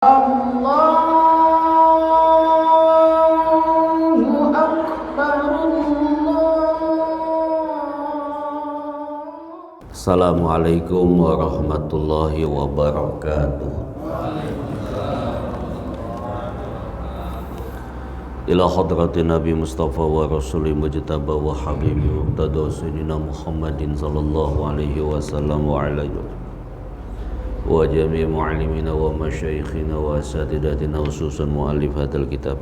Allahu Akbar, Assalamualaikum warahmatullahi wabarakatuh. Ila hadratin Nabi Mustafa wa Rasuli Mujtaba wa Habibi Muqtada Sayyidina Muhammadin sallallahu alaihi wasallam wa alaihi wa jami' mu'allimina wa masyayikhina wa asatidatina khususan mu'allif hadal kitab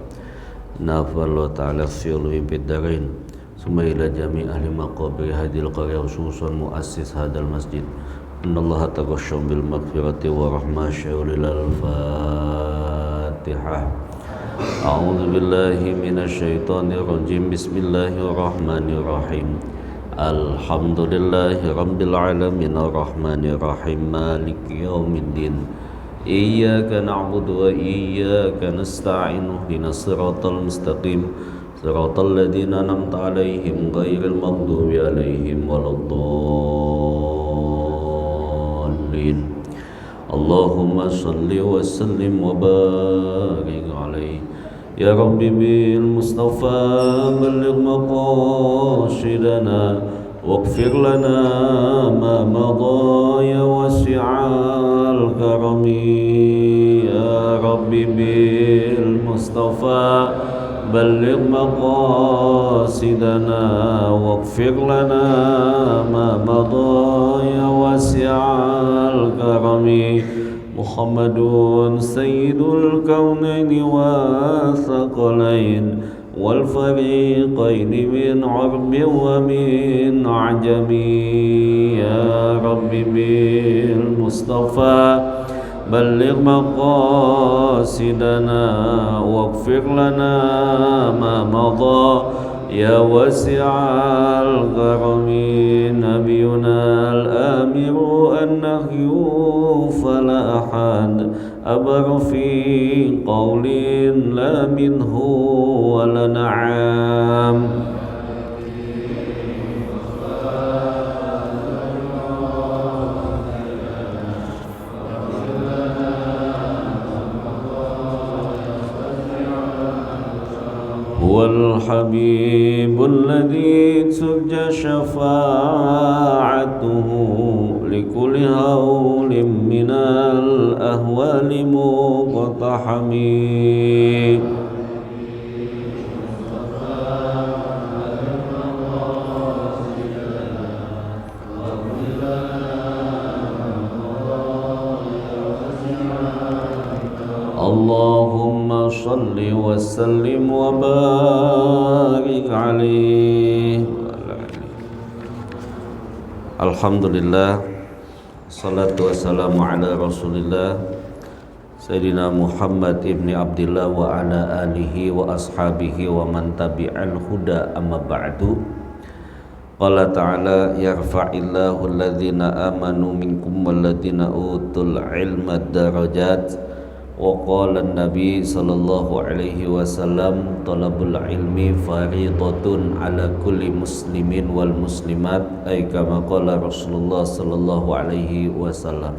nafallahu ta'ala fi'luhi bid-darain summa ila jami' ahli maqabir hadil qarya khususan muassis hadal masjid innallaha taqasyam bil maghfirati wa rahmah syawlil al-fatihah. A'udzu billahi minasy syaithanir rajim. Bismillahirrahmanirrahim. Alhamdulillahi rabbil alamin arrahmanir rahim maliki yaumiddin. Iyyaka na'budu wa iyyaka nasta'in ihdinas siratal mustaqim siratal ladzina an'amta 'alaihim ghairil maghdubi 'alaihim waladdallin. Allahumma shalli wa sallim wa barik 'alaihi ya Rabbi bil Mustafa balligh maqasidana waghfir lana ma madha ya wasi'al karami ya Rabbi bil Mustafa balligh maqasidana waghfir lana ma madha ya wasi'al karami. Muhammadun sayyidul kaunaini wa thaqalain wal fariqaini min arbi wa min ajami ya Rabbi bil Mustafa balligh maqasidana waghfir lana ma madha ya wasi'al karami. Nabiyuna al-amiru an-nahyu fala ahad abar fi qawlin la minhu wala na'am. Huwal habibul ladzi turja syafa'atuhu likulli hawlim minal ahwali muqtahami. Allahumma salli wa sallim wa barik alaihi. Alhamdulillah, salatu wassalamu ala rasulillah Sayyidina Muhammad ibni Abdillah wa ala alihi wa ashabihi wa man tabi'al huda amma ba'du. Qala ta'ala yarfa'illahu alladhina amanu minkum walladhina utul ilma darajat. Wa qala an-nabi sallallahu alaihi wasallam talabul ilmi faridatun ala kulli muslimin wal muslimat ay kama qala Rasulullah sallallahu alaihi wasallam.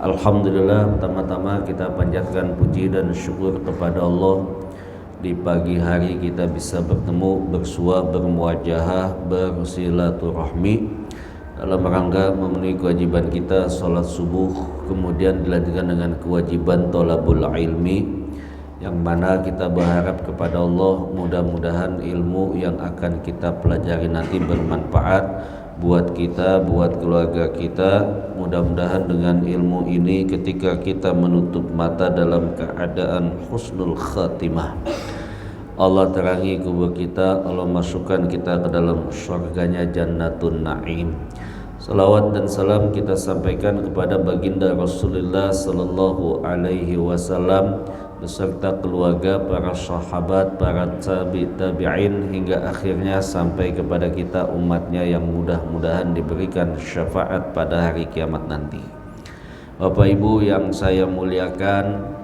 Alhamdulillah, pertama-tama kita panjatkan puji dan syukur kepada Allah. Di pagi hari kita bisa bertemu, bersua, bermuajahah, bersilaturahmi dalam rangka memenuhi kewajiban kita sholat subuh, kemudian dilanjutkan dengan kewajiban thalabul ilmi, yang mana kita berharap kepada Allah mudah-mudahan ilmu yang akan kita pelajari nanti bermanfaat buat kita, buat keluarga kita. Mudah-mudahan dengan ilmu ini ketika kita menutup mata dalam keadaan husnul khatimah, Allah terangi kubur kita, Allah masukkan kita ke dalam surganya Jannatun Na'im. Salawat dan salam kita sampaikan kepada baginda Rasulullah sallallahu alaihi wasallam beserta keluarga, para sahabat, para tabi'in hingga akhirnya sampai kepada kita umatnya yang mudah-mudahan diberikan syafaat pada hari kiamat nanti. Bapak Ibu yang saya muliakan,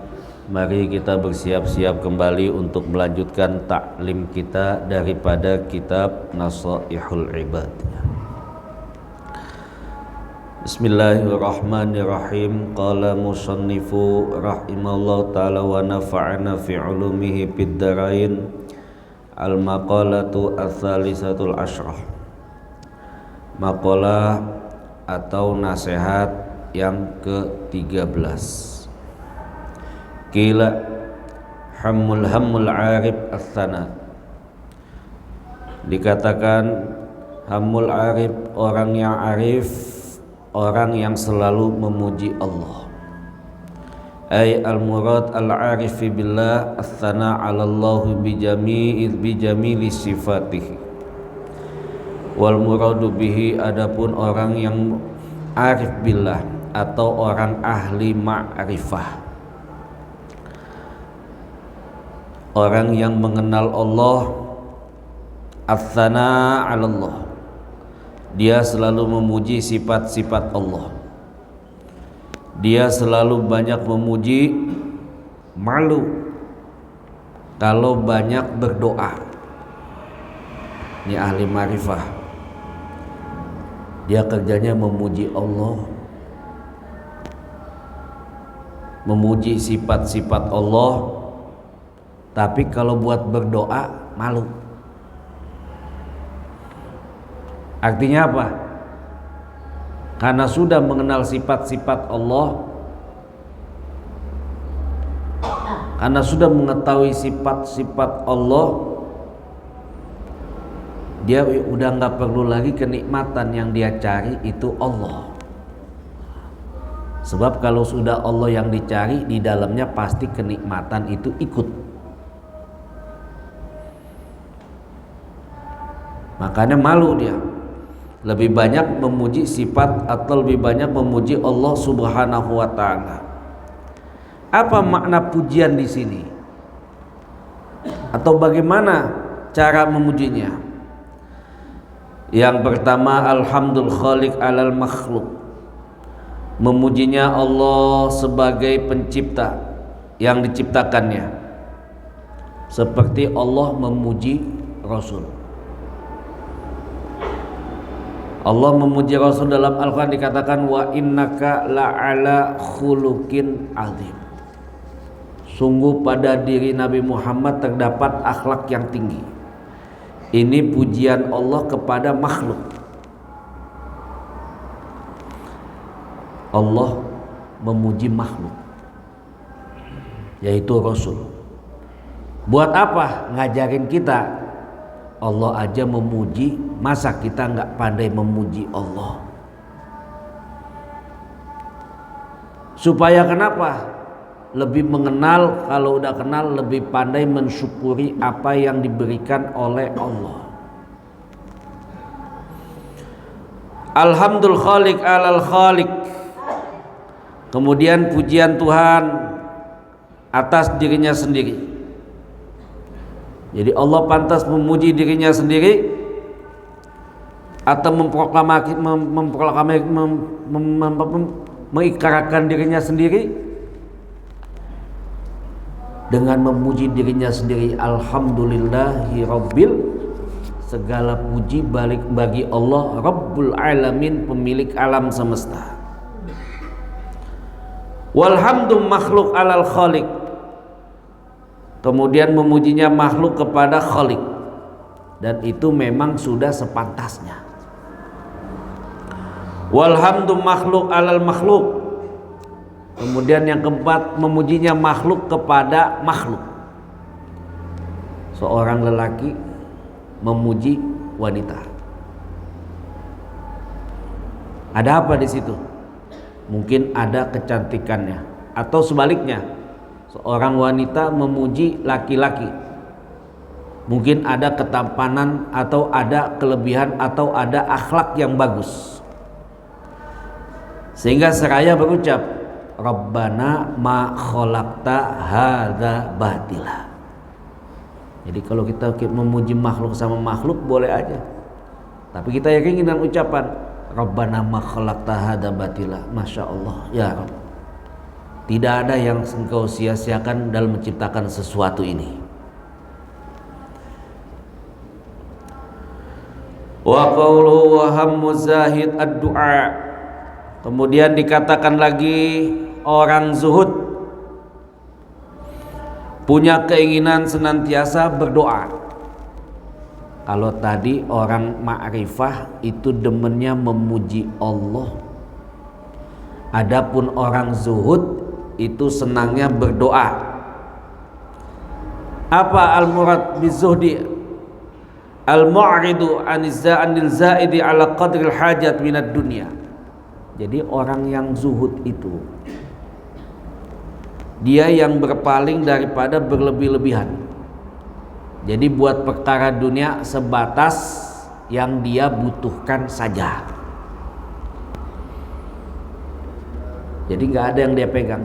mari kita bersiap-siap kembali untuk melanjutkan taklim kita daripada kitab Nasaihul Ibad. Bismillahirrahmanirrahim. Qala musannifu rahimallahu ta'ala wa nafa'ana fi ulumihi fid dharain. Al-maqalatu ats-tsalisatul asyrah. Maqalah atau nasihat yang ke-13. Qila hammul arif ats-tsana. Dikatakan hammul arif, orang yang arif, orang yang selalu memuji Allah. Ay al-murad al-arifi billah ats-tsana 'ala Allah bi jamili sifatihi. Wal muradu bihi, adapun orang yang arif billah atau orang ahli ma'rifah, orang yang mengenal Allah, ats-tsana 'ala Allah, dia selalu memuji sifat-sifat Allah. Dia selalu banyak memuji, malu kalau banyak berdoa. Ini ahli ma'rifah. Dia kerjanya memuji Allah, memuji sifat-sifat Allah, tapi kalau buat berdoa malu. Artinya apa? Karena sudah mengenal sifat-sifat Allah, karena sudah mengetahui sifat-sifat Allah, dia udah nggak perlu lagi kenikmatan. Yang dia cari itu Allah. Sebab kalau sudah Allah yang dicari, di dalamnya pasti kenikmatan itu ikut. Makanya malu dia. Lebih banyak memuji sifat atau lebih banyak memuji Allah Subhanahu wa taala. Apa makna pujian di sini? Atau bagaimana cara memujinya? Yang pertama, alhamdul khaliq alal makhluk. Memujinya Allah sebagai pencipta yang diciptakannya. Seperti Allah memuji Rasul. Allah memuji Rasul dalam Al-Quran, dikatakan wa innaka la'ala khuluqin azim. Sungguh pada diri Nabi Muhammad terdapat akhlak yang tinggi. Ini pujian Allah kepada makhluk. Allah memuji makhluk, yaitu Rasul. Buat apa? Ngajarin kita. Allah aja memuji, masa kita nggak pandai memuji Allah? Supaya kenapa? Lebih mengenal, kalau udah kenal lebih pandai mensyukuri apa yang diberikan oleh Allah. Alhamdul khaliq alal khaliq. Kemudian pujian Tuhan atas dirinya sendiri. Jadi Allah pantas memuji dirinya sendiri atau mengikarakan dirinya sendiri dengan memuji dirinya sendiri. Alhamdulillahi rabbil, segala puji balik bagi Allah Rabbul alamin, pemilik alam semesta. Walhamdu makhluk alal khaliq. Kemudian memujinya makhluk kepada khaliq, dan itu memang sudah sepantasnya. Walhamdu makhluk alal makhluk. Kemudian yang keempat, memujinya makhluk kepada makhluk. Seorang lelaki memuji wanita. Ada apa di situ? Mungkin ada kecantikannya, atau sebaliknya. Seorang wanita memuji laki-laki, mungkin ada ketampanan atau ada kelebihan atau ada akhlak yang bagus, sehingga seraya berucap Rabbana ma khalaqta hadza batila. Jadi kalau kita memuji makhluk sama makhluk boleh aja, tapi kita yakin dengan ucapan Rabbana ma khalaqta hadza batila. Masya Allah ya Rabb, tidak ada yang engkau sia-siakan dalam menciptakan sesuatu ini. Wa qawluhu wa hammu zahid ad-du'a. Kemudian dikatakan lagi orang zuhud punya keinginan senantiasa berdoa. Kalau tadi orang ma'rifah itu demennya memuji Allah. Adapun orang zuhud itu senangnya berdoa. Apa al-murad bizuhdi? Al-mu'ridu anil zaidi ala qadril hajat minad dunya. Jadi orang yang zuhud itu dia yang berpaling daripada berlebih-lebihan. Jadi buat perkara dunia sebatas yang dia butuhkan saja. Jadi nggak ada yang dia pegang.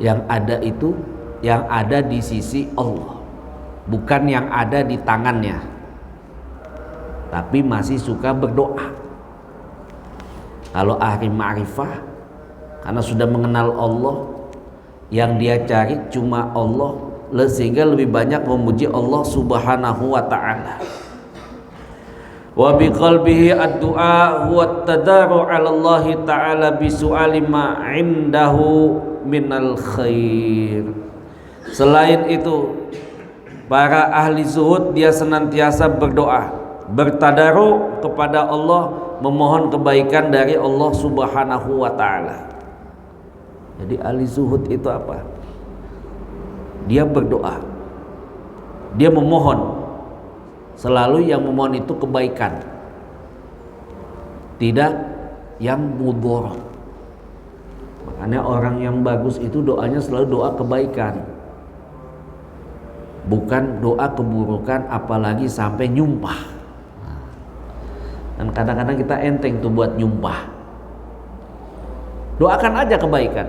Yang ada itu yang ada di sisi Allah, bukan yang ada di tangannya. Tapi masih suka berdoa. Kalau ahli ma'rifah, karena sudah mengenal Allah, yang dia cari cuma Allah, sehingga lebih banyak memuji Allah Subhanahu wa ta'ala. Wa biqalbihi ad-du'a huwa at-tadaru 'ala Allah ta'ala bi su'ali ma 'indahu minal khair. Selain itu, para ahli zuhud dia senantiasa berdoa, bertadaru kepada Allah, memohon kebaikan dari Allah Subhanahu wa ta'ala. Jadi ahli zuhud itu apa? Dia berdoa, dia memohon. Selalu yang memohon itu kebaikan, tidak yang mudorot. Makanya orang yang bagus itu doanya selalu doa kebaikan, bukan doa keburukan, apalagi sampai nyumpah. Dan kadang-kadang kita enteng tuh buat nyumpah. Doakan aja kebaikan.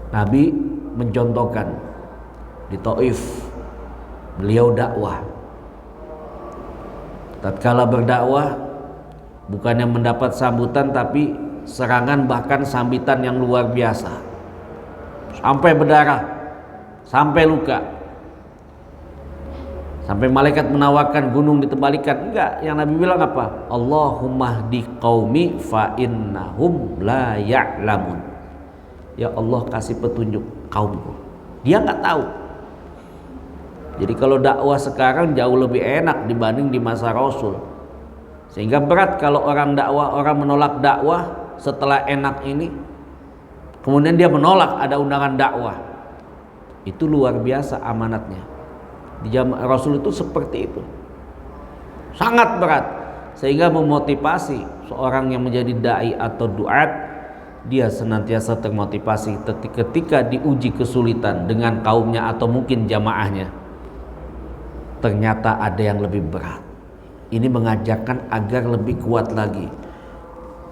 Nabi mencontohkan di Taif, beliau dakwah. Tatkala berdakwah, bukannya mendapat sambutan, tapi serangan, bahkan sambitan yang luar biasa, sampai berdarah, sampai luka, sampai malaikat menawarkan gunung ditebalikan. Enggak, yang Nabi bilang apa? Allahumma hdi qaumi fa innahum la ya'lamun. Ya Allah, kasih petunjuk kaumku, dia nggak tahu. Jadi kalau dakwah sekarang jauh lebih enak dibanding di masa Rasul. Sehingga berat kalau orang dakwah, orang menolak dakwah setelah enak ini, kemudian dia menolak ada undangan dakwah. Itu luar biasa amanatnya. Di zaman Rasul itu seperti itu, sangat berat, sehingga memotivasi seorang yang menjadi dai atau duat, dia senantiasa termotivasi ketika diuji kesulitan dengan kaumnya atau mungkin jamaahnya. Ternyata ada yang lebih berat. Ini mengajarkan agar lebih kuat lagi.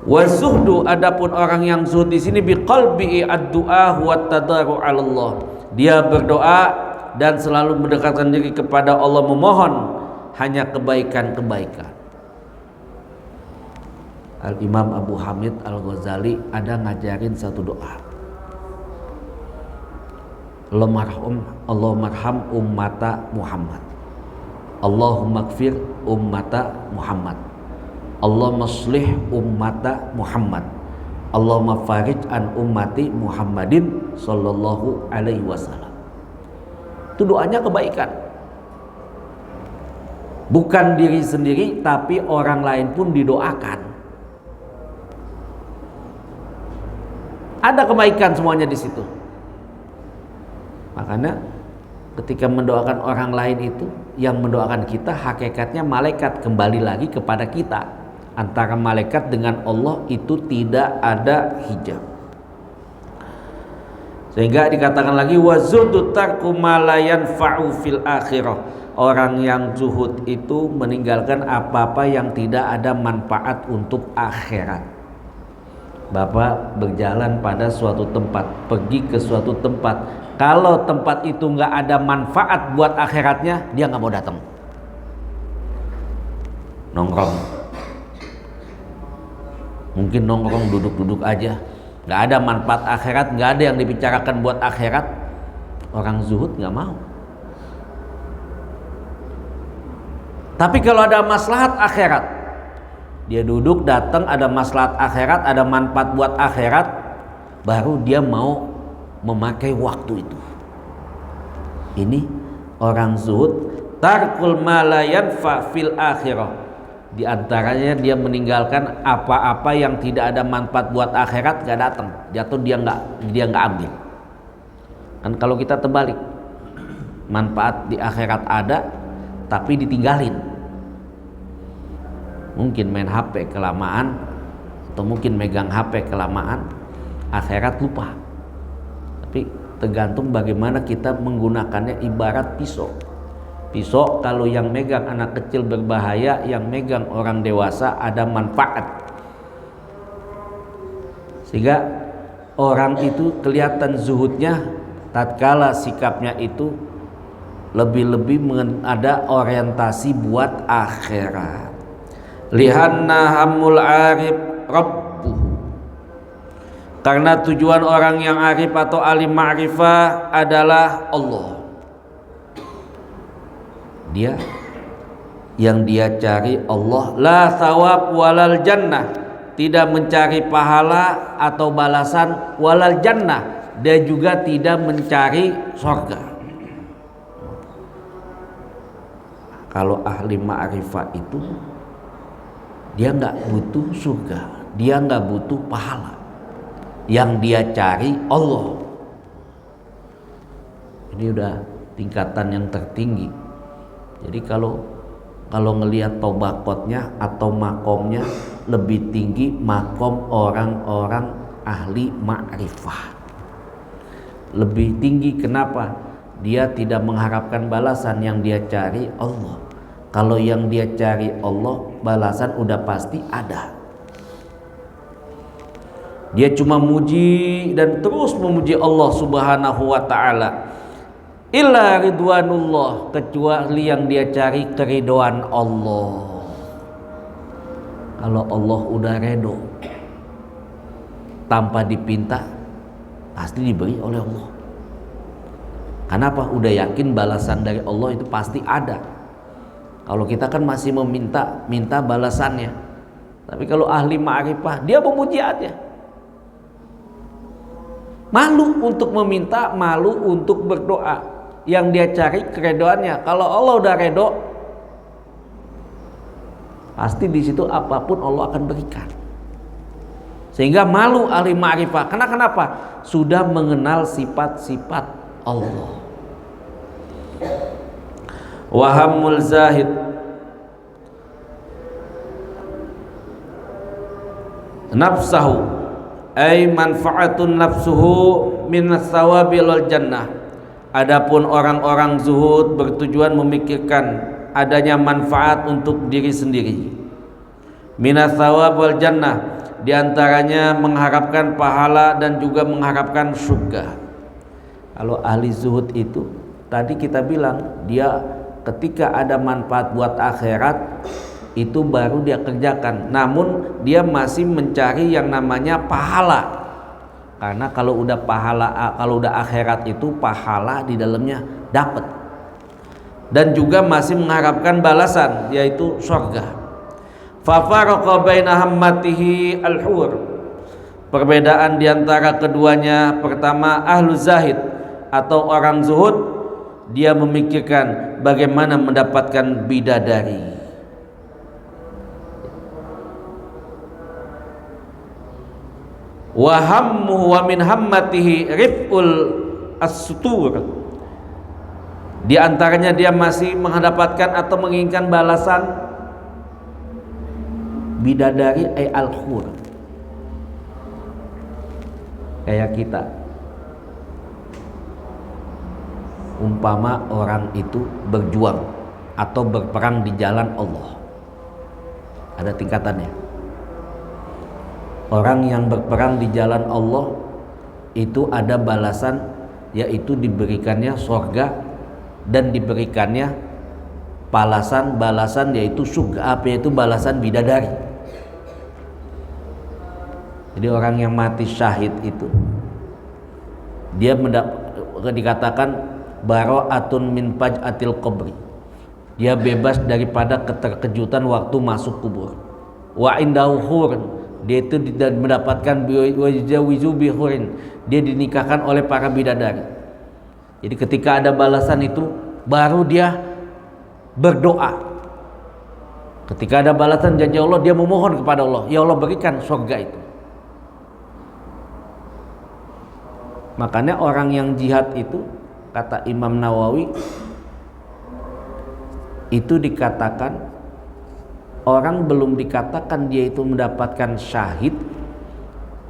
Wazuhdu, adapun orang yang zuhud di sini biqalbi ad-du'a wa tadaru 'ala Allah. Dia berdoa dan selalu mendekatkan diri kepada Allah, memohon hanya kebaikan-kebaikan. Al-Imam Abu Hamid Al-Ghazali ada ngajarin satu doa. Allahumma arham ummata Muhammad, Allahumma ighfir ummata Muhammad, Allahumma shlih ummata Muhammad, Allahumma farij an ummati Muhammadin sallallahu alaihi wasallam. Itu doanya kebaikan. Bukan diri sendiri, tapi orang lain pun didoakan. Ada kebaikan semuanya di situ. Makanya ketika mendoakan orang lain itu, yang mendoakan kita hakikatnya malaikat, kembali lagi kepada kita. Antara malaikat dengan Allah itu tidak ada hijab. Sehingga dikatakan lagi wazuhdu tarku ma la yanfa'u fil akhirah. Orang yang zuhud itu meninggalkan apa-apa yang tidak ada manfaat untuk akhirat. Bapak berjalan pada suatu tempat, pergi ke suatu tempat, kalau tempat itu nggak ada manfaat buat akhiratnya, dia nggak mau datang. Nongkrong, mungkin nongkrong duduk-duduk aja, nggak ada manfaat akhirat, nggak ada yang dibicarakan buat akhirat, orang zuhud nggak mau. Tapi kalau ada maslahat akhirat, Dia duduk, datang, ada maslahat akhirat, ada manfaat buat akhirat, baru dia mau memakai waktu itu. Ini orang zuhud, tarkul ma la yanfa fil akhirah. Di antaranya dia meninggalkan apa-apa yang tidak ada manfaat buat akhirat, gak datang, jatuh dia nggak ambil. Kan kalau kita terbalik, manfaat di akhirat ada, tapi ditinggalin. Mungkin main HP kelamaan, atau mungkin megang HP kelamaan, akhirat lupa. Tapi tergantung bagaimana kita menggunakannya. Ibarat pisau. Pisau kalau yang megang anak kecil berbahaya, yang megang orang dewasa ada manfaat. Sehingga orang itu kelihatan zuhudnya tatkala sikapnya itu lebih-lebih ada orientasi buat akhirat. Lihanna hamul arif rabbuh, karena tujuan orang yang arif atau alim ma'rifah adalah Allah. Dia yang dia cari Allah, la thawab walal jannah, tidak mencari pahala atau balasan, walal jannah, dia juga tidak mencari surga. Kalau ahli ma'rifah itu dia nggak butuh surga, dia nggak butuh pahala, yang dia cari Allah. Ini udah tingkatan yang tertinggi. Jadi kalau ngelihat tobakotnya atau makomnya, lebih tinggi makom orang-orang ahli ma'rifah, lebih tinggi. Kenapa? Dia tidak mengharapkan balasan, yang dia cari Allah. Kalau yang dia cari Allah, balasan udah pasti ada. Dia cuma muji dan terus memuji Allah Subhanahu wa ta'ala. Illa ridwanullah, kecuali yang dia cari keridhaan Allah. Kalau Allah udah redo, tanpa dipinta, pasti diberi oleh Allah. Kenapa? Udah yakin balasan dari Allah itu pasti ada. Kalau kita kan masih minta balasannya. Tapi kalau ahli ma'rifah, dia memuji aja. Malu untuk meminta, malu untuk berdoa. Yang dia cari keredoannya. Kalau Allah udah redo, pasti di situ apapun Allah akan berikan. Sehingga malu ahli ma'rifah. Kenapa? Sudah mengenal sifat-sifat Allah. Wahamul zahid, nafsahu ay manfaatun nafsuhu min tsawabi wal jannah. Adapun orang-orang zuhud bertujuan memikirkan adanya manfaat untuk diri sendiri, minas tsawab wal jannah, diantaranya mengharapkan pahala dan juga mengharapkan surga. Kalau ahli zuhud itu tadi kita bilang, dia ketika ada manfaat buat akhirat itu baru dia kerjakan. Namun dia masih mencari yang namanya pahala. Karena kalau udah pahala, kalau udah akhirat itu pahala di dalamnya dapat. Dan juga masih mengharapkan balasan, yaitu surga. Fa faraqa baina hammatihi al-hur. Perbedaan diantara keduanya, pertama ahlu zahid atau orang zuhud, dia memikirkan bagaimana mendapatkan bidadari. Wa hammuhu wa min hammatihi rif'ul as-sutur. Di antaranya dia masih mendapatkan atau menginginkan balasan bidadari ay al-khur. Kayak kita, umpama orang itu berjuang atau berperang di jalan Allah, ada tingkatannya. Orang yang berperang di jalan Allah itu ada balasan, yaitu diberikannya surga dan diberikannya balasan yaitu surga, yaitu balasan bidadari. Jadi orang yang mati syahid itu dia dikatakan bara'atun min faj'atil qabri, dia bebas daripada keterkejutan waktu masuk kubur. wa indahu hurun, dia itu mendapatkan wajawizu bihurin, dia dinikahkan oleh para bidadari. Jadi ketika ada balasan itu baru dia berdoa. Ketika ada balasan janji Allah, dia memohon kepada Allah, ya Allah berikan surga itu. Makanya orang yang jihad itu, kata Imam Nawawi, itu dikatakan, orang belum dikatakan dia itu mendapatkan syahid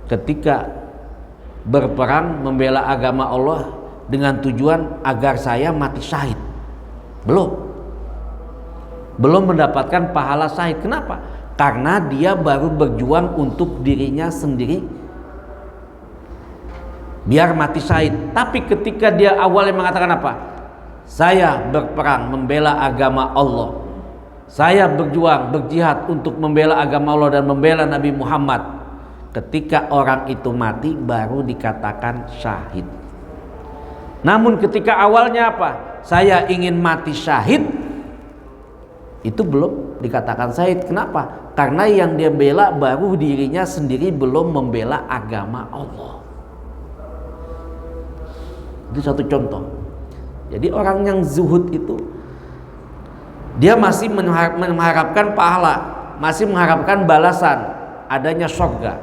ketika berperang membela agama Allah dengan tujuan agar saya mati syahid. Belum mendapatkan pahala syahid. Kenapa? Karena dia baru berjuang untuk dirinya sendiri biar mati syahid. Tapi ketika dia awalnya mengatakan apa? Saya berperang membela agama Allah, saya berjuang berjihad untuk membela agama Allah dan membela Nabi Muhammad. Ketika orang itu mati baru dikatakan syahid. Namun ketika awalnya apa? Saya ingin mati syahid, itu belum dikatakan syahid. Kenapa? Karena yang dia bela baru dirinya sendiri, belum membela agama Allah. Itu satu contoh. Jadi orang yang zuhud itu dia masih mengharapkan pahala, masih mengharapkan balasan, adanya surga.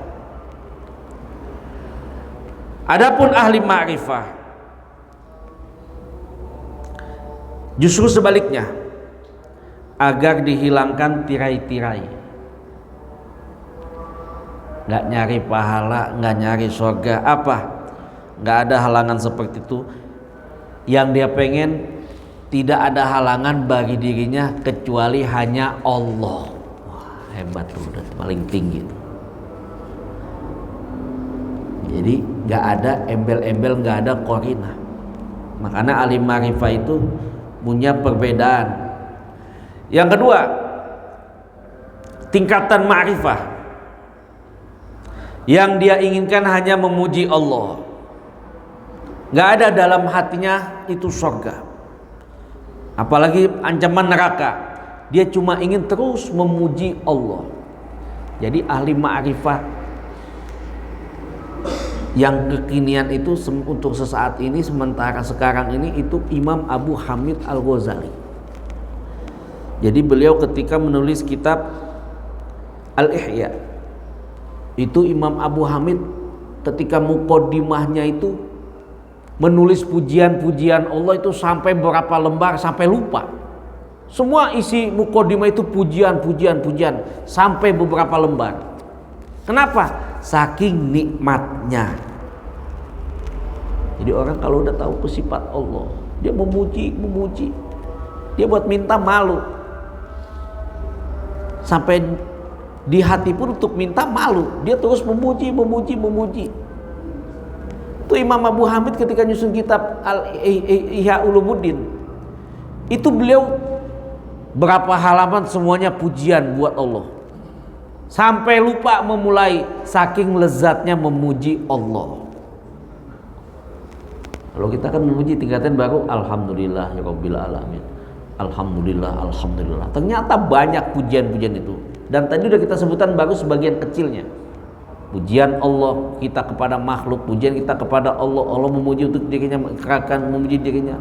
Adapun ahli ma'rifah justru sebaliknya, agar dihilangkan tirai-tirai. Gak nyari pahala, gak nyari surga, apa? Gak ada halangan seperti itu. Yang dia pengen, tidak ada halangan bagi dirinya kecuali hanya Allah. Wah, hebat tuh, udah paling tinggi tuh. Jadi gak ada embel-embel, gak ada korina. Makanya alim ma'rifah itu punya perbedaan. Yang kedua, tingkatan ma'rifah yang dia inginkan hanya memuji Allah, gak ada dalam hatinya itu surga, apalagi ancaman neraka. Dia cuma ingin terus memuji Allah. Jadi ahli ma'rifah yang kekinian itu untuk sesaat ini, sementara sekarang ini, itu Imam Abu Hamid Al-Ghazali. Jadi beliau ketika menulis kitab Al-Ihya, itu Imam Abu Hamid ketika muqaddimahnya itu menulis pujian-pujian Allah itu sampai berapa lembar, sampai lupa. Semua isi muqaddimah itu pujian sampai beberapa lembar. Kenapa? Saking nikmatnya. Jadi orang kalau udah tahu sifat Allah, dia memuji, dia buat minta malu. Sampai di hati pun untuk minta malu, dia terus memuji. Itu Imam Abu Hamid ketika nyusun kitab Ihya Ulumuddin, itu beliau berapa halaman semuanya pujian buat Allah, sampai lupa memulai saking lezatnya memuji Allah. Kalau kita kan memuji tingkatan baru, alhamdulillah ya rabbil alamin, alhamdulillah. Ternyata banyak pujian-pujian itu. Dan tadi udah kita sebutkan baru sebagian kecilnya. Pujian Allah kita kepada makhluk, pujian kita kepada Allah, Allah memuji untuk dirinya, akan memuji dirinya.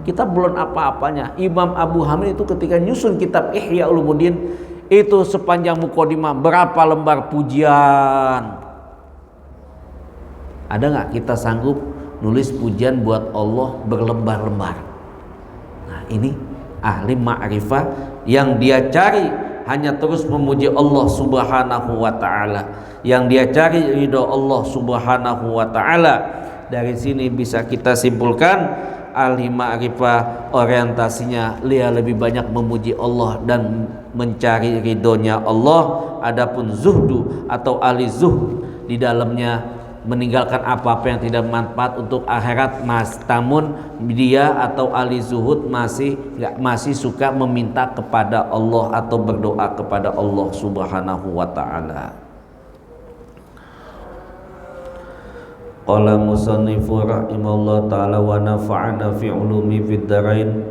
Kita belum apa-apanya. Imam Abu Hamid itu ketika nyusun kitab Ihya Ulumuddin, itu sepanjang muqaddimah berapa lembar pujian. Ada nggak kita sanggup nulis pujian buat Allah berlembar-lembar? Nah, ini ahli ma'rifah yang dia cari hanya terus memuji Allah Subhanahu wa ta'ala, yang dia cari ridho Allah Subhanahu wa ta'ala. Dari sini bisa kita simpulkan ahli ma'rifah orientasinya dia lebih banyak memuji Allah dan mencari ridhonya Allah. Adapun zuhdu atau ahli zuhd, di dalamnya meninggalkan apa-apa yang tidak bermanfaat untuk akhirat, namun dia atau ahli zuhud masih suka meminta kepada Allah atau berdoa kepada Allah Subhanahu wa ta'ala. Qala musannifu rahimahullah ta'ala wa nafa'ana fi ulumi fid darain.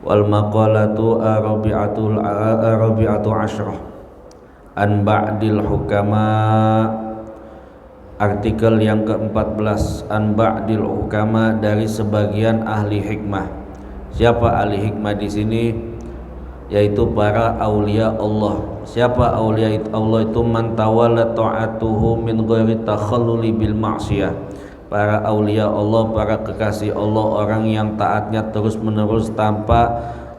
Wal maqalatu arabi'atu asyrah. an ba'dil hukama. Artikel yang ke-14, an ba'dil hukama, dari sebagian ahli hikmah. Siapa ahli hikmah di sini? Yaitu para aulia Allah. Siapa aulia Allah itu? Man tawalla ta'atuhu min ghairi takhalluli bil ma'siyah. Para aulia Allah, para kekasih Allah, orang yang taatnya terus menerus tanpa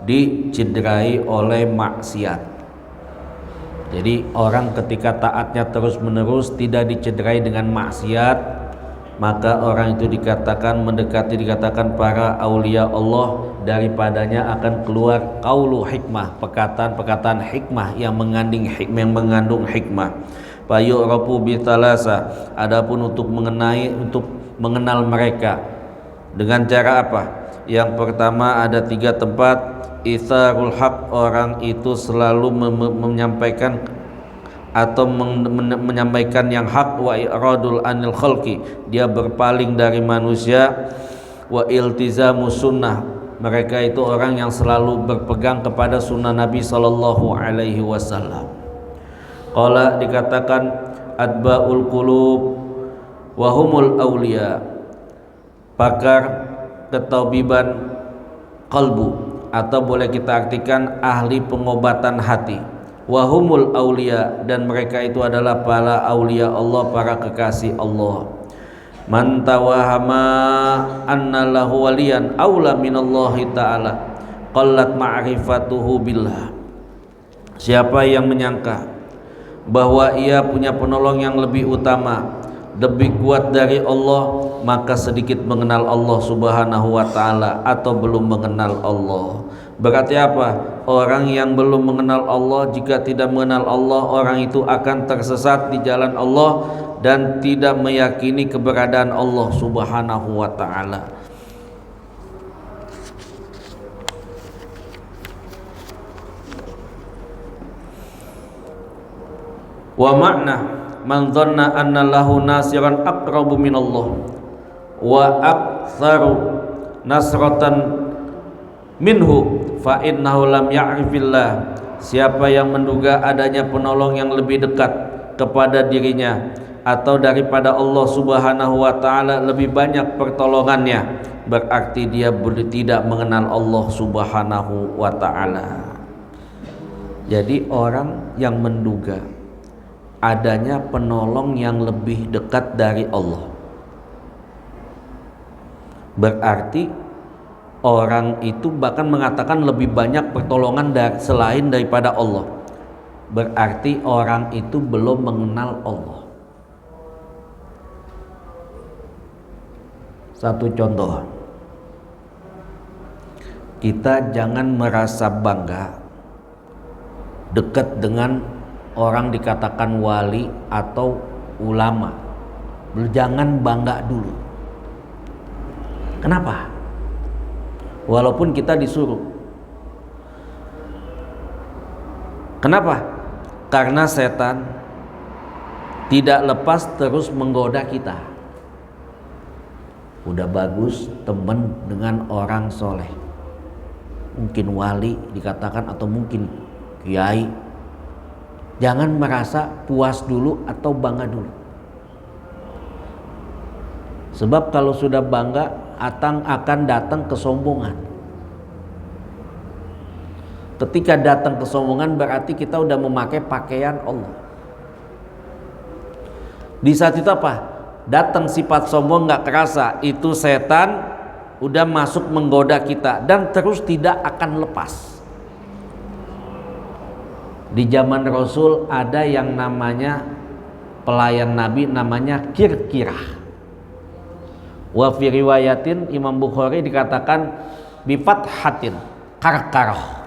dicederai oleh maksiat. Jadi orang ketika taatnya terus menerus tidak dicederai dengan maksiat, maka orang itu dikatakan para aulia Allah. Daripadanya akan keluar qaulu hikmah, perkataan hikmah yang mengandung hikmah. Fayu'rafu bitalasa, adapun untuk mengenal mereka dengan cara apa? Yang pertama, ada 3 tempat. Itsarul haq, orang itu selalu menyampaikan atau menyampaikan yang hak. Wa iradul anil khalqi, dia berpaling dari manusia. Wa iltizamu sunnah, mereka itu orang yang selalu berpegang kepada sunnah Nabi sallallahu alaihi wasallam. Qala, dikatakan adbaul qulub wa humul auliya, pakar ketabiban qalbu, atau boleh kita artikan ahli pengobatan hati. Wahumul aulia, dan mereka itu adalah para aulia Allah, para kekasih Allah. Man tawahama anna lahu waliyan aula minallahi ta'ala qallat ma'rifatuhu billah. Siapa yang menyangka bahwa ia punya penolong yang lebih utama, lebih kuat dari Allah, maka sedikit mengenal Allah subhanahu wa ta'ala atau belum mengenal Allah. Berarti apa? Orang yang belum mengenal Allah, jika tidak mengenal Allah, orang itu akan tersesat di jalan Allah dan tidak meyakini keberadaan Allah subhanahu wa ta'ala. Wa makna man dhanna anna lahu nasiran aqrabu minallah wa aktsaru nasratan minhu fa innahu lam ya'rifillah. Siapa yang menduga adanya penolong yang lebih dekat kepada dirinya atau daripada Allah subhanahu wa ta'ala, lebih banyak pertolongannya, berarti dia tidak mengenal Allah subhanahu wa ta'ala. Jadi orang yang menduga adanya penolong yang lebih dekat dari Allah, berarti orang itu bahkan mengatakan lebih banyak pertolongan selain daripada Allah, berarti orang itu belum mengenal Allah. Satu contoh, kita jangan merasa bangga dekat dengan orang dikatakan wali atau ulama. Jangan bangga dulu. Kenapa? Walaupun kita disuruh. Kenapa? Karena setan tidak lepas terus menggoda kita. Udah bagus teman dengan orang soleh, mungkin wali dikatakan, atau mungkin kiai. Jangan merasa puas dulu atau bangga dulu. Sebab kalau sudah bangga, akan datang kesombongan. Ketika datang kesombongan, berarti kita udah memakai pakaian Allah. Di saat itu apa? Datang sifat sombong gak kerasa, itu setan udah masuk menggoda kita dan terus tidak akan lepas. Di zaman Rasul ada yang namanya pelayan Nabi, namanya Kirkirah. Wa fi riwayatin Imam Bukhari dikatakan bifathatin karkarah.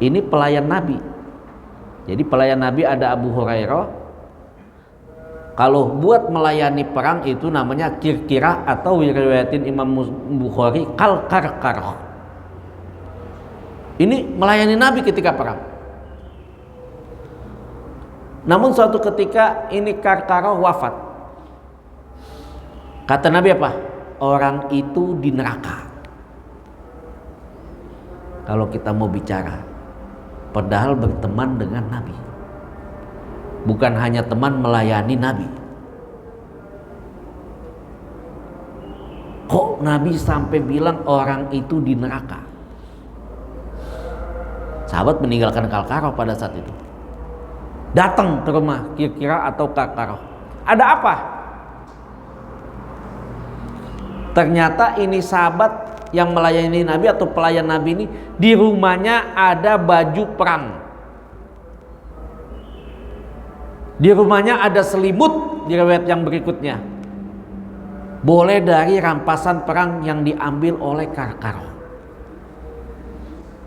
Ini pelayan Nabi. Jadi pelayan Nabi ada Abu Hurairah. Kalau buat melayani perang itu namanya Kirkirah, atau riwayatin Imam Bukhari kalkarkarah. Ini melayani Nabi ketika perang. Namun suatu ketika ini Karkarah wafat. Kata Nabi apa? Orang itu di neraka. Kalau kita mau bicara, padahal berteman dengan Nabi. Bukan hanya teman, melayani Nabi. Kok Nabi sampai bilang orang itu di neraka? Sahabat meninggalkan Kalkaroh pada saat itu, datang ke rumah Kirkira atau Kalkaroh. Ada apa? Ternyata ini sahabat yang melayani Nabi atau pelayan Nabi ini, di rumahnya ada baju perang, di rumahnya ada selimut. Di riwayat yang berikutnya, boleh dari rampasan perang yang diambil oleh Kalkaroh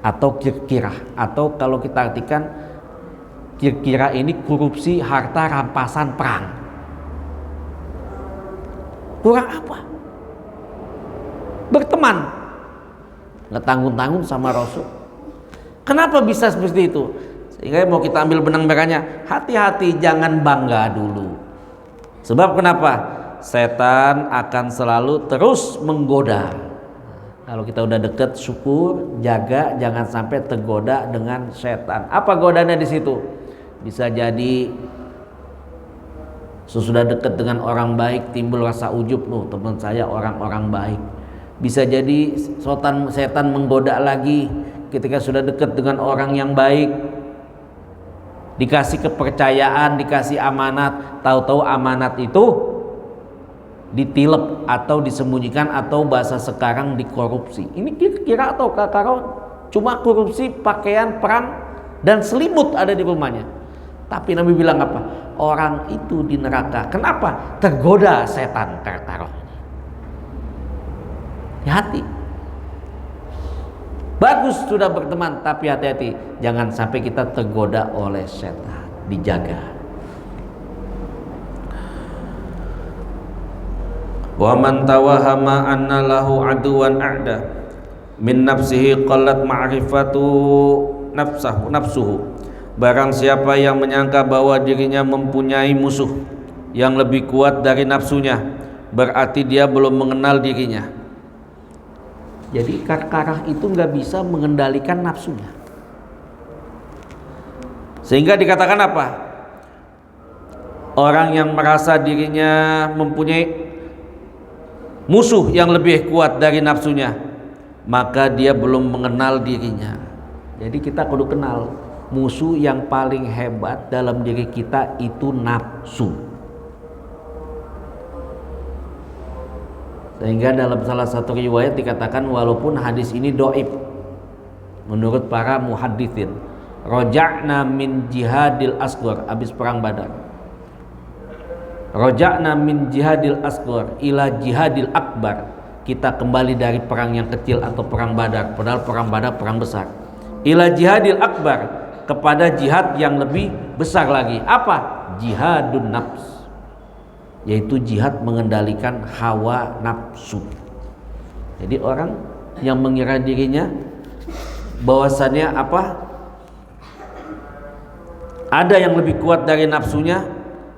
atau Kirkira, atau kalau kita artikan Kirkira ini korupsi harta rampasan perang. Kurang apa? Berteman, nggak tanggung-tanggung sama Rasul. Kenapa bisa seperti itu? Sehingga mau kita ambil benang merahnya, hati-hati, jangan bangga dulu. Sebab kenapa? Setan akan selalu terus menggoda. Kalau kita udah deket, syukur, jaga jangan sampai tergoda dengan setan. Apa godanya di situ? Bisa jadi sesudah dekat dengan orang baik timbul rasa ujub, loh teman saya orang-orang baik. Bisa jadi setan menggoda lagi ketika sudah dekat dengan orang yang baik, dikasih kepercayaan, dikasih amanat, tahu-tahu amanat itu ditilep atau disembunyikan, atau bahasa sekarang dikorupsi. Ini kira atau Kalkaroh cuma korupsi pakaian perang dan selimut ada di rumahnya. Tapi Nabi bilang apa? Orang itu di neraka. Kenapa? Tergoda setan Kalkaroh. Hati. Bagus sudah berteman, tapi hati-hati, jangan sampai kita tergoda oleh setan. Dijaga. Wa man tawahama anna lahu aduwan a'da min nafsihi qallat ma'rifatu nafsuhu. Barang siapa yang menyangka bahwa dirinya mempunyai musuh yang lebih kuat dari nafsunya, berarti dia belum mengenal dirinya. Jadi Kalkaroh itu nggak bisa mengendalikan nafsunya, sehingga dikatakan apa? Orang yang merasa dirinya mempunyai musuh yang lebih kuat dari nafsunya, maka dia belum mengenal dirinya. Jadi kita kudu kenal musuh yang paling hebat dalam diri kita itu nafsu. Sehingga dalam salah satu riwayat dikatakan, walaupun hadis ini dhaif menurut para muhadditsin, raja'na min jihadil asghar, habis perang Badar, raja'na min jihadil asghar ila jihadil akbar, kita kembali dari perang yang kecil atau perang Badar, padahal perang Badar perang besar, ila jihadil akbar, kepada jihad yang lebih besar lagi. Apa? Jihadun nafs, yaitu jihad mengendalikan hawa nafsu. Jadi orang yang mengira dirinya bahwasannya apa? Ada yang lebih kuat dari nafsunya,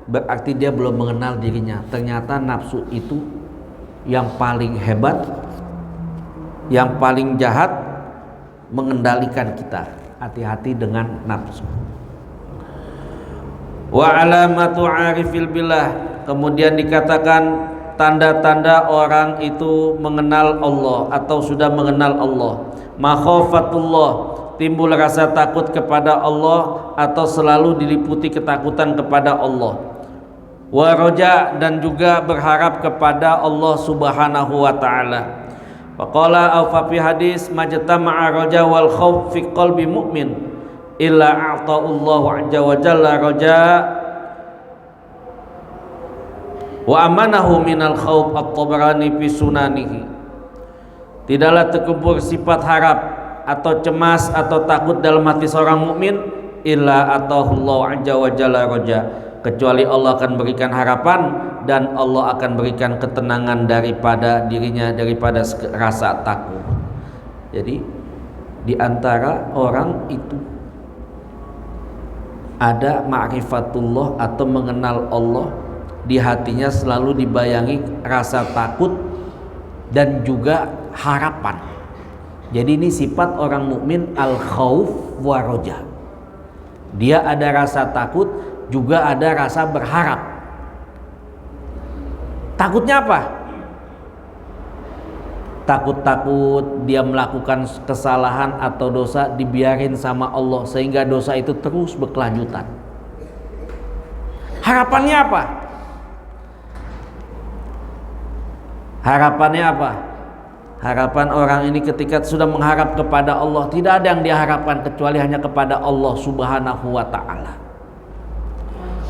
berarti dia belum mengenal dirinya. Ternyata nafsu itu yang paling hebat, yang paling jahat mengendalikan kita. Hati-hati dengan nafsu. Wa alamatu arifil billah, kemudian dikatakan tanda-tanda orang itu mengenal Allah atau sudah mengenal Allah. Makhafatullah, timbul rasa takut kepada Allah atau selalu diliputi ketakutan kepada Allah. Wa roja, dan juga berharap kepada Allah Subhanahu wa taala. Faqala aw fa fi hadis majtama'a roja wal khauf fi qalbi mu'min illa a'ta'allahu azza wa jalla roja wa amanahu minal khauf. At-Tabarani fi sunanihi. Tidaklah terkumpul sifat harap atau cemas atau takut dalam hati seorang mukmin illa atahullahu azza wa jalla raja, kecuali Allah akan berikan harapan dan Allah akan berikan ketenangan daripada dirinya, daripada rasa takut. Jadi di antara orang itu ada ma'rifatullah atau mengenal Allah, di hatinya selalu dibayangi rasa takut dan juga harapan. Jadi ini sifat orang mukmin, al khauf wa roja. Dia ada rasa takut, juga ada rasa berharap. Takutnya apa? Takut-takut dia melakukan kesalahan atau dosa dibiarin sama Allah sehingga dosa itu terus berkelanjutan. Harapannya apa? Harapannya apa? Harapan orang ini ketika sudah mengharap kepada Allah, tidak ada yang dia harapkan kecuali hanya kepada Allah Subhanahu wa ta'ala.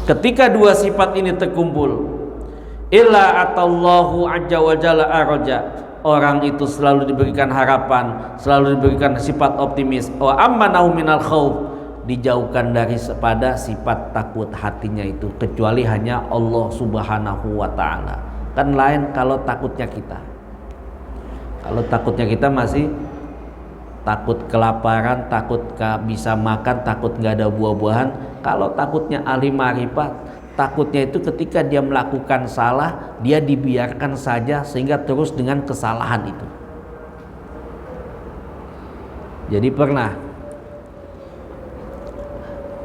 Ketika dua sifat ini terkumpul, illa atallahu azza wa jalla araja, orang itu selalu diberikan harapan, selalu diberikan sifat optimis. Wa ammanahu minal khauf, dijauhkan dari pada sifat takut hatinya itu, kecuali hanya Allah Subhanahu wa ta'ala. Kan lain kalau takutnya kita. Kalau takutnya kita masih takut kelaparan, takut gak bisa makan, takut gak ada buah-buahan. Kalau takutnya ahli ma'rifat, takutnya itu ketika dia melakukan salah, dia dibiarkan saja sehingga terus dengan kesalahan itu. Jadi pernah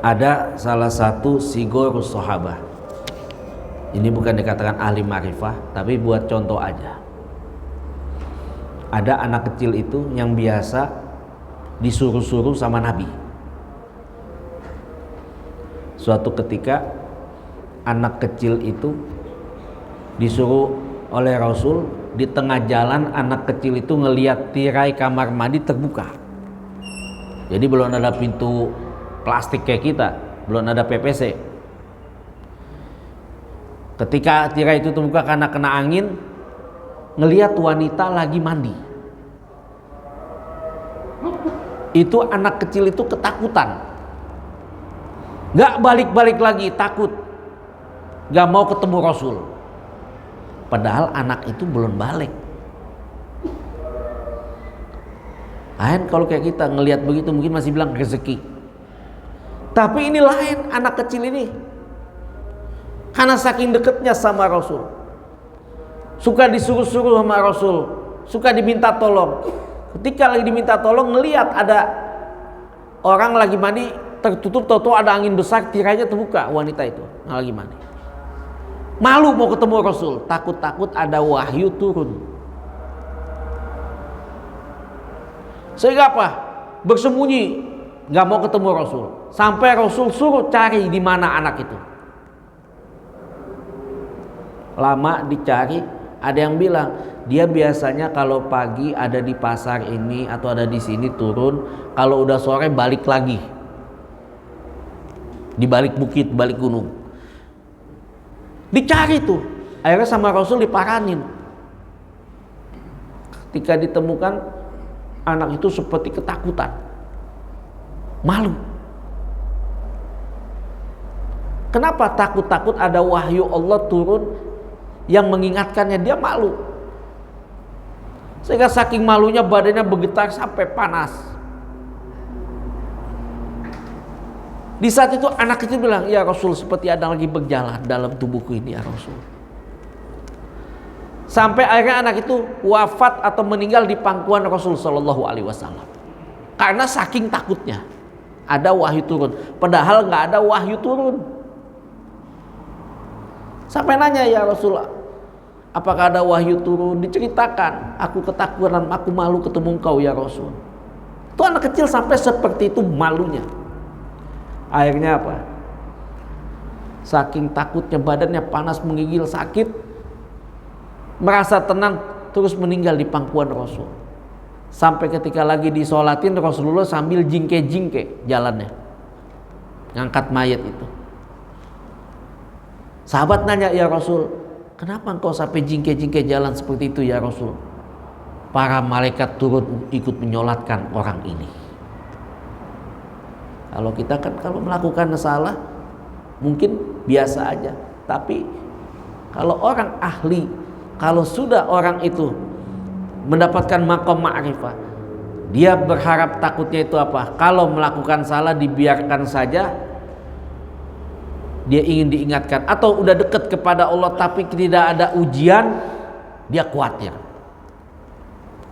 ada salah satu sigorus sahabah. Ini bukan dikatakan ahli ma'rifah, tapi buat contoh aja. Ada anak kecil itu yang biasa disuruh-suruh sama Nabi. Suatu ketika anak kecil itu disuruh oleh Rasul, di tengah jalan anak kecil itu ngelihat tirai kamar mandi terbuka. Jadi belum ada pintu plastik kayak kita, belum ada PPC. Ketika tirai itu terbuka karena kena angin, ngelihat wanita lagi mandi. Itu anak kecil itu ketakutan, gak balik-balik lagi, takut, gak mau ketemu Rasul. Padahal anak itu belum balik. Lain kalau kayak kita ngelihat begitu mungkin masih bilang rezeki. Tapi ini lain, anak kecil ini karena saking dekatnya sama Rasul, suka disuruh-suruh sama Rasul, suka diminta tolong. Ketika lagi diminta tolong, ngelihat ada orang lagi mandi tertutup, tahu-tahu ada angin besar, tirainya terbuka, wanita itu lagi mandi. Malu mau ketemu Rasul, takut-takut ada wahyu turun. Sehingga apa? Bersembunyi, nggak mau ketemu Rasul. Sampai Rasul suruh cari di mana anak itu. Lama dicari, ada yang bilang dia biasanya kalau pagi ada di pasar ini atau ada di sini turun, kalau udah sore balik lagi di balik bukit, balik gunung. Dicari tuh, akhirnya sama Rasul diparanin. Ketika ditemukan, anak itu seperti ketakutan, malu. Kenapa takut-takut ada wahyu Allah turun yang mengingatkannya? Dia malu, sehingga saking malunya badannya bergetar sampai panas. Di saat itu anak kecil bilang, ya Rasul, seperti ada lagi berjalan dalam tubuhku ini ya Rasul. Sampai akhirnya anak itu wafat atau meninggal di pangkuan Rasul Shallallahu Alaihi Wasallam karena saking takutnya ada wahyu turun, padahal nggak ada wahyu turun. Sampai nanya, ya Rasul, apakah ada wahyu turun? Diceritakan, aku ketakutan, aku malu ketemu engkau ya Rasul. Itu anak kecil sampai seperti itu malunya. Akhirnya apa? Saking takutnya badannya panas, menggigil, sakit, merasa tenang, terus meninggal di pangkuan Rasul. Sampai ketika lagi disolatin, Rasulullah sambil jingke-jingke jalannya, ngangkat mayat itu. Sahabat nanya, ya Rasul, kenapa engkau sampai jingke-jingke jalan seperti itu ya Rasul? Para malaikat turun ikut menyolatkan orang ini. Kalau kita kan kalau melakukan salah mungkin biasa aja, tapi kalau orang ahli, kalau sudah orang itu mendapatkan maqam ma'rifah, dia berharap takutnya itu apa? Kalau melakukan salah dibiarkan saja, dia ingin diingatkan, atau udah dekat kepada Allah tapi tidak ada ujian, dia khawatir.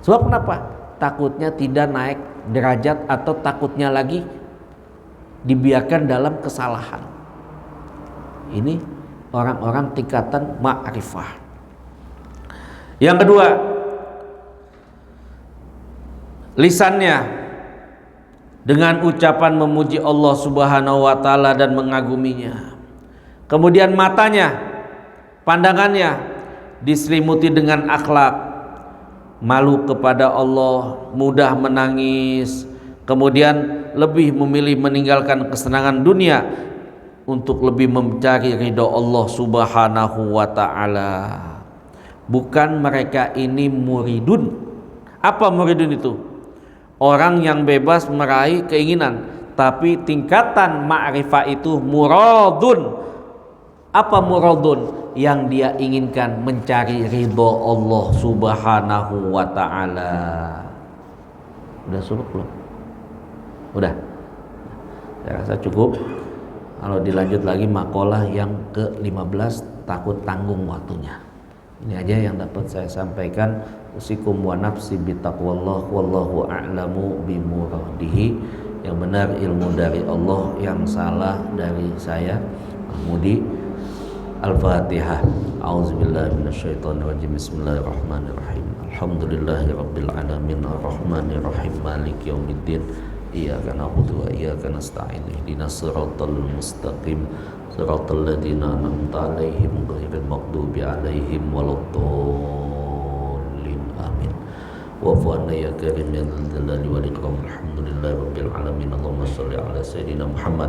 Sebab kenapa? Takutnya tidak naik derajat, atau takutnya lagi dibiarkan dalam kesalahan. Ini orang-orang tingkatan ma'rifah. Yang kedua, lisannya dengan ucapan memuji Allah Subhanahu wa taala dan mengaguminya. Kemudian matanya, pandangannya diselimuti dengan akhlak, malu kepada Allah, mudah menangis, kemudian lebih memilih meninggalkan kesenangan dunia untuk lebih mencari ridha Allah Subhanahu wa taala. Bukan mereka ini muridun. Apa muridun itu? Orang yang bebas meraih keinginan, tapi tingkatan ma'rifah itu muradun. Apa muradun? Yang dia inginkan mencari ridha Allah Subhanahu wa taala. Udah surut belum? Udah. Saya rasa cukup. Kalau dilanjut lagi makalah yang ke-15, takut tanggung waktunya. Ini aja yang dapat saya sampaikan. Usikum wa nafsi bitaqwallah wallahu a'lamu bimuradihi. Yang benar ilmu dari Allah, yang salah dari saya, Mahmudi. Al-Fatihah. A'udzubillahi minasyaitonirrajim. Bismillahirrahmanirrahim. Alhamdulillahirabbil alamin arrahmanirrahim maliki yaumiddin. Iyyaka na'budu wa iyyaka nasta'in. Ihdinas siratal mustaqim. Siratal ladzina an'amta 'alaihim ghairil maghdubi 'alaihim waladdallin. Amin. Wa'fu 'anna ya karim ya dzal jalali wal ikram. Alhamdulillahirabbil alamin. Allahumma shalli 'ala sayyidina Muhammad.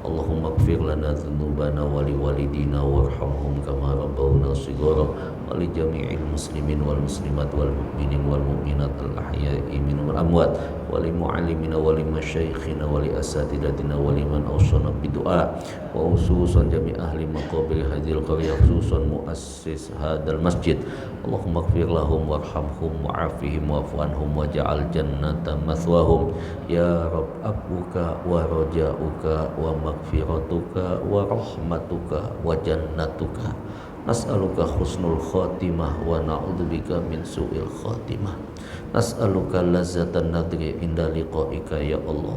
Allahumma ighfir lana dzunubana wa liwalidina warhamhum kama rabbawna shighara wa li jami'il muslimin wal muslimat wal mu'minin wal mu'minat al ahya'i minhum wal amwat wa li mu'allimina wa li masyayikhina wa li asatidatina wa liman awsana bidu'a wa khususan jami' ahli maqabir hadhil qaryah khususan muassis hadal masjid. Allahumma ighfir lahum warhamhum wa'afihim wa'fu anhum waj'al jannata mathwahum ya rabb abuka wa raja'uka wa maghfiratuka wa rahmatuka wa jannatuka. Nas'aluka husnul khatimah wa na'udzubika min su'il khatimah. Nas'aluka lazzatan nadri inda liqa'ika ya Allah.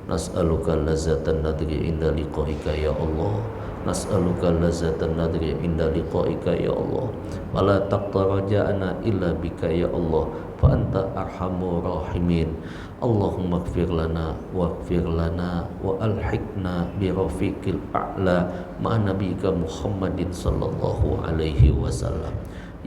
Nas'aluka lazzatan nadri inda liqa'ika ya Allah. Nas'aluka lazzatan nadri inda liqa'ika ya Allah. Wa la taqtaraja'ana illa bika ya Allah. Fa anta arhamur rahimin. Allahumma ighfir lana waghfir lana wa alhiqna bi rafiqil a'la ma nabiyyika Muhammadin sallallahu alaihi wasallam.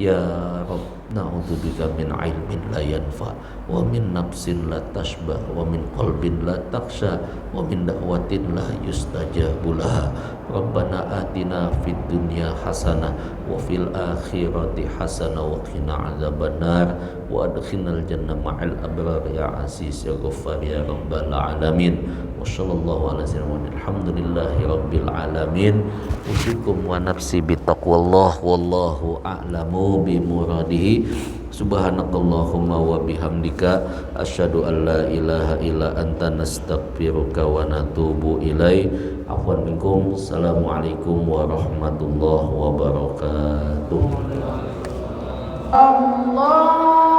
Ya Rabb, na'udzubika min ilmin la yanfa wa min nafsin la tashba wa min qalbin la takhsha wa min da'watin la yustajabu laha. Rabbana atina fid dunya hasanah wa fil akhirati hasanah wa qina adzabannar wa adkhilnal jannah ma'al abrar ya aziz ya ghaffar ya rabbal alamin. Wa sallallahu ala sayyidina alhamdulillahi rabbil alamin. Usikum wa nafsi bitaqwallah wallahu a'lamu bimuradihi. Subhanakallahumma wa bihamdika asyhadu an la ilaha illa anta nastaghfiruka wa natubu ilaik. Afwan minkum. Assalamualaikum warahmatullahi wabarakatuh. Allah